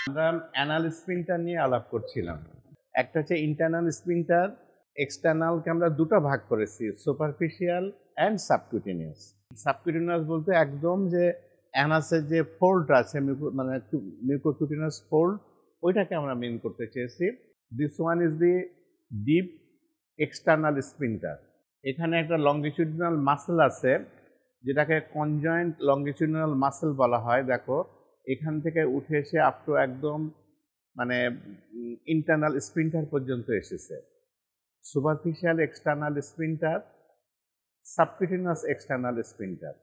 আমরা অ্যানাল স্ফিনক্টার নিয়ে আলাপ করছিলাম। একটা হচ্ছে ইন্টারনাল স্ফিনক্টার, এক্সটার্নালকে আমরা দুটো ভাগ করেছি, সুপারফিশিয়াল অ্যান্ড সাবকিউটেনিয়াস। সাবকিউটেনিয়াস বলতে একদম যে অ্যানাসের যে ফোল্ড আছে, মানে মিউকোকিউটেনিয়াস ফোল্ড, ওইটাকে আমরা মিন করতে চেয়েছি। This one is the deep external sphincter. এখানে একটা লংগিটিউডিনাল মাসেল আছে যেটাকে কনজয়েন্ট লংগিটিউডিনাল মাসেল বলা হয়। দেখো এখান থেকে উঠে এসে আপ টু একদম মানে ইন্টারনাল স্ফিনক্টার পর্যন্ত এসেছে। Superficial external sphincter, subcutaneous external sphincter.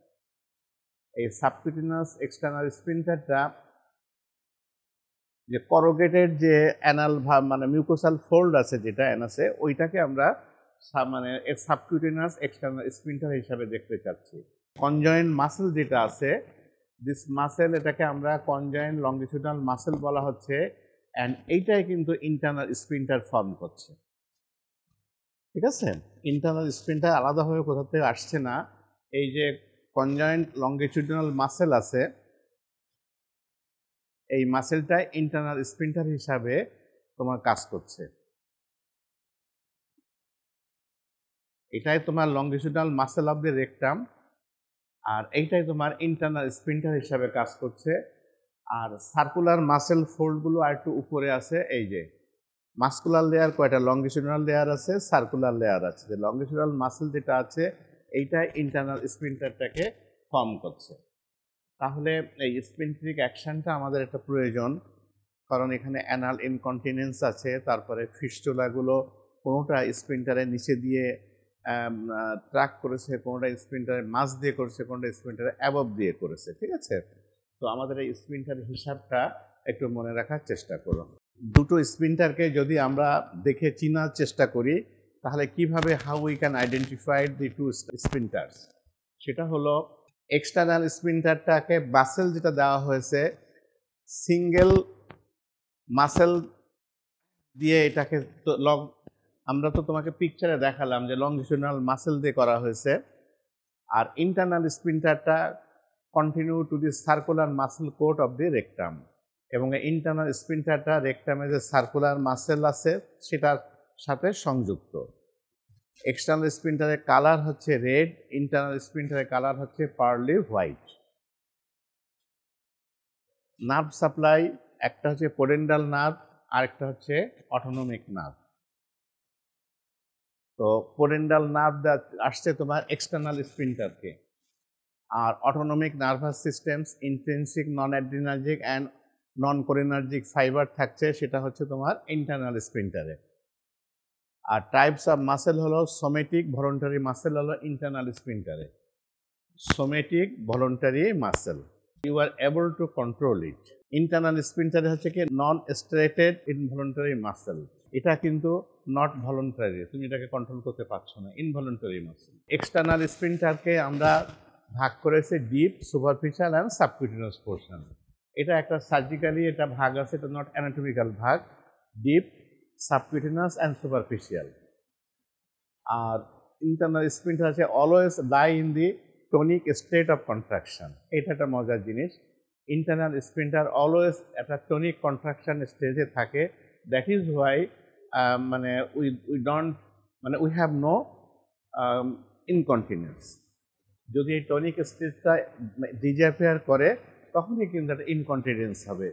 এই সাবকিউটেনিয়াস এক্সটার্নাল স্ফিনক্টারটা যে করোগেটেড যে অ্যানাল মানে মিউকোসাল ফোল্ড আছে যেটা অ্যানাসে, ওইটাকে আমরা মানে সাবকিউটেনিয়াস এক্সটার্নাল স্ফিনক্টার হিসাবে দেখতে চাচ্ছি। কনজয়েন্ট মাসেল যেটা আছে, দিস মাসেল, এটাকে আমরা কনজয়েন্ট লংগিটিউডিনাল মাসেল বলা হচ্ছে, অ্যান্ড এইটাই কিন্তু ইন্টারনাল স্ফিনক্টার ফর্ম করছে। ঠিক আছে, ইন্টারনাল স্ফিনক্টার আলাদাভাবে কোথা থেকে আসছে না। এই যে কনজয়েন্ট লংগিটিউডিনাল মাসেল আছে, এই মাসেলটা ইন্টারনাল স্ফিনক্টার হিসাবে তোমার কাজ করছে। এটাই তোমার longitudinal muscle of the rectum, আর এইটাই তোমার ইন্টারনাল স্ফিনক্টার হিসাবে কাজ করছে। আর সার্কুলার মাসেল ফোল্ডগুলো আর একটু উপরে আছে। এই যে মাস্কুলার লেয়ার কয়টা, লংগিটিউডিনাল লেয়ার আছে, সার্কুলার লেয়ার আছে। যে লংগিটিউডিনাল মাসেল যেটা আছে এইটা ইন্টারনাল স্ফিনক্টারটাকে ফর্ম করছে। তাহলে এই স্ফিনক্ট্রিক অ্যাকশনটা আমাদের একটা প্রয়োজন, কারণ এখানে অ্যানাল ইনকন্টিনেন্স আছে, তারপরে ফিস্টুলাগুলো কোনোটা স্ফিনক্টারের নিচে দিয়ে ট্র্যাক করেছে, কোনোটা স্ফিনক্টারের মাঝ দিয়ে করেছে, কোনোটা স্ফিনক্টারের অ্যাবভ দিয়ে করেছে। ঠিক আছে, তো আমাদের এই স্ফিনক্টারের হিসাবটা একটু মনে রাখার চেষ্টা করো। দুটো স্ফিনক্টারকে যদি আমরা দেখে চিনার চেষ্টা করি, তাহলে কিভাবে how we can identify the two sphincters, সেটা হলো এক্সটার্নাল স্ফিনক্টারটাকে মাসেল যেটা দেওয়া হয়েছে, সিঙ্গেল মাসেল দিয়ে এটাকে আমরা তো তোমাকে পিকচারে দেখালাম যে লংজিটিউডিনাল মাসেল দিয়ে করা হয়েছে। আর ইন্টারনাল স্ফিনক্টারটা continue to the circular muscle coat of the rectum, এবং ইন্টারনাল স্ফিনক্টারটা রেকটামে যে সার্কুলার মাসেল আছে সেটার সাথে সংযুক্ত। এক্সটার্নাল স্ফিনক্টারের কালার হচ্ছে রেড, ইন্টারনাল স্ফিনক্টারের কালার হচ্ছে পার্লি হোয়াইট। নার্ভ সাপ্লাই, একটা হচ্ছে পোডেন্ডাল নার্ভ, আরেকটা হচ্ছে অটোনমিক নার্ভ। তো পোডেন্ডাল নার্ভ আসছে তোমার এক্সটার্নাল স্ফিনক্টারকে, আর autonomic nervous systems, intrinsic, non adrenergic and non cholinergic fibre থাকছে, সেটা হচ্ছে তোমার ইন্টারনাল স্ফিনক্টারে। আর টাইপস অফ মাসেল হলো সোমেটিক, ভলেন্টারি মাসেল হলো ইন্টারনাল স্ফিনক্টারে। Somatic, voluntary muscle, you are able to control it. Internal স্ফিনক্টারে হচ্ছে কি নন স্ট্রেটেড ইনভলেন্টারি মাসেল, এটা কিন্তু নট ভলেন্টারি, তুমি এটাকে কন্ট্রোল করতে পারছো না, ইনভলেন্টারি মাসেল। এক্সটার্নাল স্ফিনক্টারকে আমরা ভাগ করেছে deep, superficial and subcutaneous portion. এটা একটা সার্জিক্যালি এটা ভাগ আছে, এটা নট অ্যানাটমিক্যাল ভাগ, ডিপ, সাবকিউটেনিয়াস অ্যান্ড সুপারফিশিয়াল। আর ইন্টারনাল স্ফিনক্টার আছে always lie in the tonic state of contraction. এটা একটা মজার জিনিস, ইন্টারনাল স্ফিনক্টার অলওয়েজ একটা টনিক কন্ট্রাকশন স্টেজে থাকে। দ্যাট ইজ হোয়াই মানে উই ডোন্ট, মানে উই হ্যাভ নো ইনকন্টিনেন্স। যদি এই টনিক স্টেজটা ডিজঅ্যাপিয়ার করে তখনই কিন্তু একটা ইনকন্টিনেন্স হবে,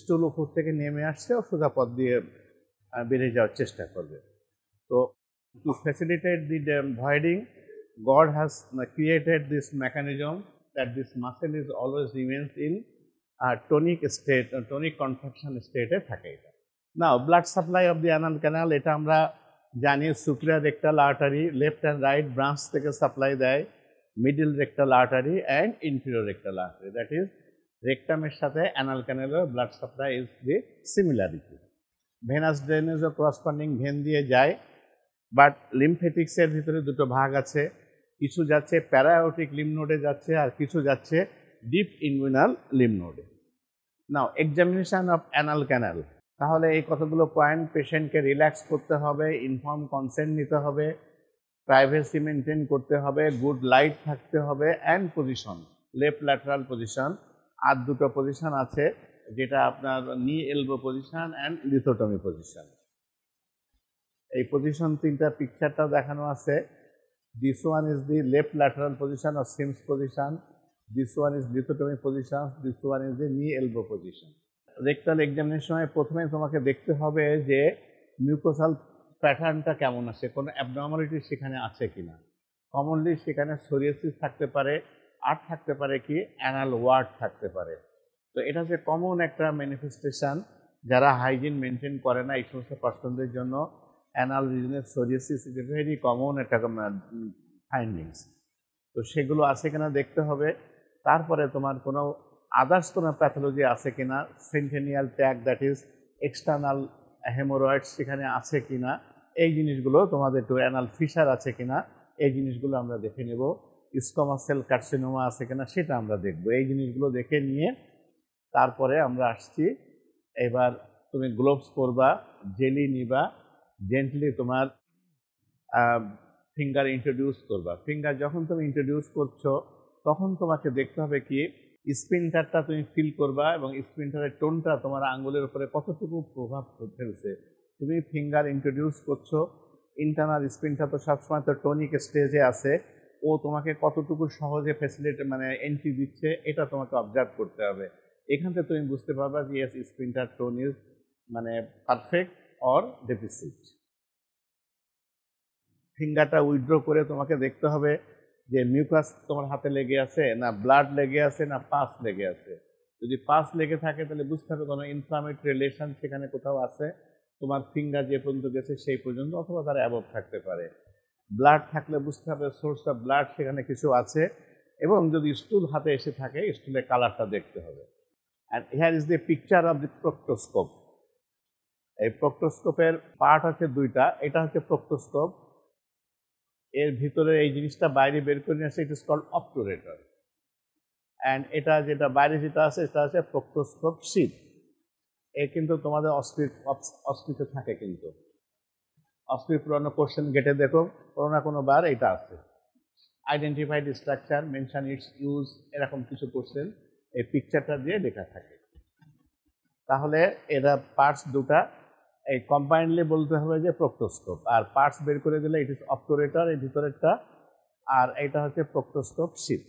স্টুল উপর থেকে নেমে আসছে ও সোজা পথ দিয়ে বেরিয়ে যাওয়ার চেষ্টা করবে। তো to facilitate the voiding, God has created this mechanism that this muscle is always remains in a tonic state, tonic contraction state এ থাকে এটা। Now blood supply of the anal canal, এটা আমরা জানি superior rectal artery left and right branch থেকে supply দেয়, middle rectal artery and inferior rectal artery, that is রেকটামের সাথে anal ক্যানেলের blood supply is the similarity. Venous ড্রেনেজও corresponding vein দিয়ে যায়, বাট লিমফেটিক্সের ভিতরে দুটো ভাগ আছে, কিছু যাচ্ছে প্যারায়োটিক লিম্ফ নোডে যাচ্ছে আর কিছু যাচ্ছে ডিপ ইনগুইনাল লিম্ফ নোডে। নাও এক্সামিনেশন অফ অ্যানাল ক্যানাল, তাহলে এই কতগুলো পয়েন্ট, পেশেন্টকে রিল্যাক্স করতে হবে, ইনফর্ম কনসেন্ট নিতে হবে, প্রাইভেসি মেনটেন করতে হবে, গুড লাইট থাকতে হবে, and position, left lateral position. আর দুটো পজিশন আছে, যেটা আপনার knee elbow position and lithotomy position. এই পজিশন তিনটা পিকচারটা দেখানো আছে। This one is the left lateral position or Sims position, this one is lithotomy position, this one is the knee elbow position. Rectal এক্সামিনের সময় প্রথমে তোমাকে দেখতে হবে যে মিউকোসাল প্যাটার্নটা কেমন আছে, কোনো অ্যাবনর্মালিটি সেখানে আছে কিনা। কমনলি সেখানে সোরিয়াসিস থাকতে পারে, আর থাকতে পারে কি অ্যানাল ওয়ার্ড থাকতে পারে। তো এটা হচ্ছে কমন একটা ম্যানিফেস্টেশন, যারা হাইজিন মেনটেন করে না এই সমস্ত পার্সনদের জন্য অ্যানাল রিজনের সোরিয়াসিস ইজ ভেরি কমন একটা ফাইন্ডিংস। তো সেগুলো আছে কিনা দেখতে হবে। তারপরে তোমার কোনো আদার্স কোনো প্যাথোলজি আছে কিনা, centennial tag that is external haemorrhoids সেখানে আছে কিনা, এই জিনিসগুলো তোমাদের একটু অ্যানাল ফিশার আছে কিনা এই জিনিসগুলো আমরা দেখে নেব। স্কোমাস সেল কার্সিনোমা আছে কিনা সেটা আমরা দেখব। এই জিনিসগুলো দেখে নিয়ে তারপরে আমরা আসছি, এবার তুমি গ্লোভস পরবা, জেলি নিবা, জেন্টলি তোমার ফিঙ্গার ইন্ট্রোডিউস করবা। ফিঙ্গার যখন তুমি ইন্ট্রোডিউস করছো তখন তোমাকে দেখতে হবে কি স্পিনটারটা তুমি ফিল করবা এবং স্পিনটারের টোনটা তোমার আঙ্গুলের উপরে কতটুকু প্রভাব ফেলছে। তুমি ফিঙ্গার ইন্ট্রোডিউস করছো, ইন্টারনাল স্পিনটা তো সবসময় তো টনিক স্টেজে আছে, ও তোমাকে কতটুকু সহজে ফ্যাসিলিটি মানে এন্ট্রি দিচ্ছে এটা তোমাকে অবজার্ভ করতে হবে। এখান থেকে তুমি বুঝতে পারবা যে ইয়েস স্পিনটার টোন ইজ মানে পারফেক্ট অর ডেফিসিট। ফিঙ্গারটা উইথড্র করে তোমাকে দেখতে হবে যে মিউকাস তোমার হাতে লেগে আছে না ব্লাড লেগে আছে না পাস লেগে আছে। যদি পাস লেগে থাকে তাহলে বুঝতে হবে কোনো ইনফ্লামেটরি রিলেশন সেখানে কোথাও আছে, তোমার ফিঙ্গার যে পর্যন্ত গেছে সেই পর্যন্ত, অথবা তার অ্যাবভ থাকতে পারে। ব্লাড থাকলে বুঝতে হবে সোর্স অফ ব্লাড সেখানে কিছু আছে, এবং যদি স্টুল হাতে এসে থাকে স্টুলের কালারটা দেখতে হবে। And here is the picture of the proctoscope. এই প্রক্টোস্কোপের পার্ট হচ্ছে দুইটা, এটা হচ্ছে প্রক্টোস্কোপ, এর ভিতরে এই জিনিসটা বাইরে বের করে নিয়ে আসে, ইট ইজ কল্ড অবটুরেটর। অ্যান্ড এটা যেটা বাইরে যেটা আছে এটা হচ্ছে প্রক্টোস্কোপ শীট। এ কিন্তু তোমাদের অস্পিতে থাকে, কিন্তু অস্পির পুরোনো কোশ্চেন গেটে দেখো কোনো না কোনো বার এটা আছে, identified structure, mention it's use, এরকম কিছু কোশ্চেন এই পিকচারটা দিয়ে লেখা থাকে। তাহলে এরা পার্টস দুটা, এই কম্বাইন্ডলি বলতে হবে যে প্রক্টোস্কোপ, আর পার্টস বের করে দিলে ইট ইজ অবটুরেটর এই ভিতরেরটা, আর এটা হচ্ছে প্রক্টোস্কোপ শীট।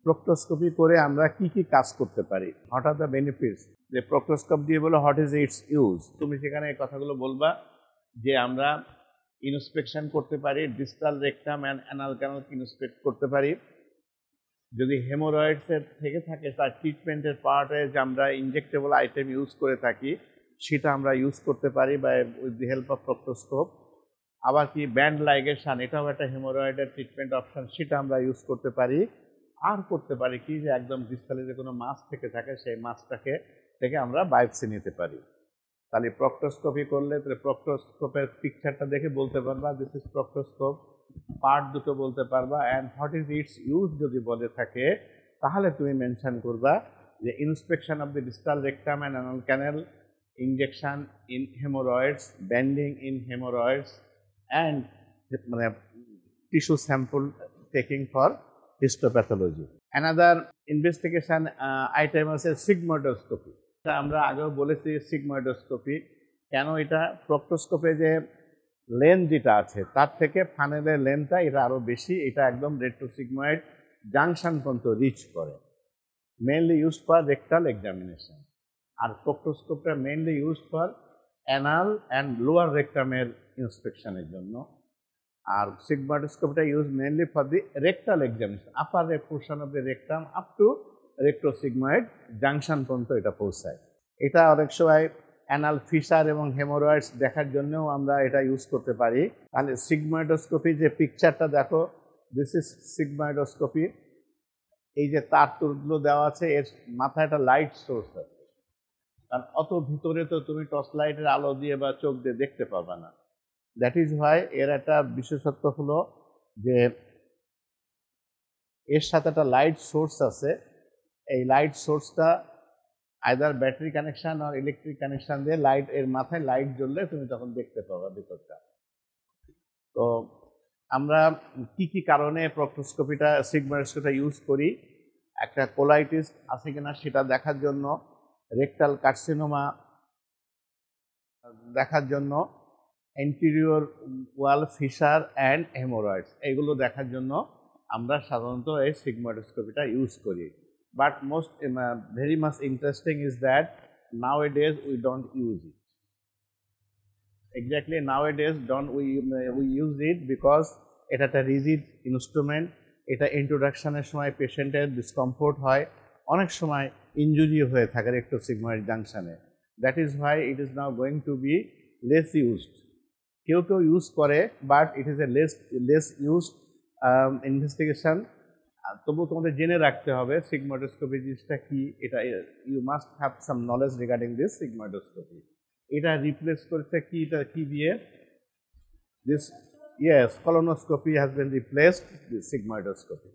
প্রক্টোস্কোপি করে আমরা কি কি কাজ করতে পারি, হোয়াট আর দ্য বেনিফিটস, যে প্রক্টোস্কোপ দিয়ে বলো হোয়াট ইজ ইটস ইউজ, তুমি সেখানে এই কথাগুলো বলবা যে আমরা ইন্সপেকশন করতে পারি, distal rectum and anal canal inspect করতে পারি। যদি হেমোরয়েডসের থেকে থাকে তার ট্রিটমেন্টের পার্টে যে আমরা ইনজেক্টেবল আইটেম ইউজ করে থাকি সেটা আমরা ইউজ করতে পারি by with the help of proctoscope. আবার কি ব্যান্ড লাইগেশন, এটাও একটা হেমোরয়েডের ট্রিটমেন্ট অপশন, সেটা আমরা ইউজ করতে পারি। আর করতে পারি কি যে একদম ডিসটালে যে কোনো মাছ থেকে থাকে সেই মাছটাকে থেকে আমরা বায়োপসি নিতে পারি। তাহলে প্রক্টোস্কোপি করলে প্রক্টোস্কোপের পিকচারটা দেখে বলতে পারবা দিস ইজ প্রক্টোস্কোপ, পার্ট দুটো বলতে পারবা, and what is its use যদি বলে থাকে তাহলে তুমি মেনশন করবা যে inspection of the distal rectum and anal canal, injection in haemorrhoids, banding in haemorrhoids, and মানে tissue sample taking for histopathology. Another investigation item আছে সিগময়েডোস্কোপি। আমরা আগেও বলেছি সিগময়েডোস্কোপি কেন, এটা প্রক্টোস্কোপে যে লেন্থ যেটা আছে তার থেকে ফানেলের লেন্থটা এটা আরও বেশি, এটা একদম রেট্রোসিগময়েড জাংশন পর্যন্ত রিচ করে, mainly use for rectal examination. আর প্রক্টোস্কোপটা mainly use for anal and lower রেকটামের ইন্সপেকশনের জন্য, আর সিগময়েডোস্কোপটা use mainly for the rectal examination, upper portion of the rectum up to retrosigmoid junction পর্যন্ত এটা পৌঁছায়। এটা অনেক সময় অ্যানাল ফিশার এবং হেমোরয়েডস দেখার জন্যও আমরা এটা ইউজ করতে পারি। তাহলে সিগময়েডোস্কোপি যে পিকচারটা দেখো, দিস ইজ সিগময়েডোস্কোপি। এই যে তার তুরগুলো দেওয়া আছে এর মাথায় একটা লাইট সোর্স আছে, কারণ অত ভিতরে তো তুমি টর্চ লাইটের আলো দিয়ে বা চোখ দিয়ে দেখতে পাবে না। দ্যাট ইজ হোয়াই এর একটা বিশেষত্ব হলো যে এর সাথে একটা লাইট সোর্স আছে, এই লাইট সোর্সটা আইদার ব্যাটারি কানেকশন আর ইলেকট্রিক কানেকশন দিয়ে লাইট এর মাথায় লাইট জ্বললে তুমি তখন দেখতে পাবা ভিতরটা। তো আমরা কি কি কারণে প্রক্টোস্কোপিটা সিগময়েডোস্কোপিটা ইউজ করি, একটা কোলাইটিস আছে কিনা সেটা দেখার জন্য, রেকটাল কার্সিনোমা দেখার জন্য, anterior wall fissure and haemorrhoids এগুলো দেখার জন্য আমরা সাধারণত এই সিগময়েডোস্কোপিটা ইউজ করি। But most very much interesting is that nowadays we don't use it. Exactly, nowadays we use it because এটা একটা রিজিড ইনস্ট্রুমেন্ট, এটা ইন্ট্রোডাকশনের সময় পেশেন্টের ডিসকমফোর্ট হয়, অনেক সময় ইনজুরি হয়ে থাকে রেক্টোসিগময়েড জাংশনে। That is why it is now going to be less used. কেউ কেউ ইউজ করে, but it is a less used investigation. তবু তোমাদের জেনে রাখতে হবে সিগময়েডোস্কোপি জিনিসটা কি, এটা you must have some knowledge regarding this sigmoidoscopy. এটা রিপ্লেস করেছে কি, এটা কি দিয়ে, this, yes, colonoscopy has been replaced with sigmoidoscopy.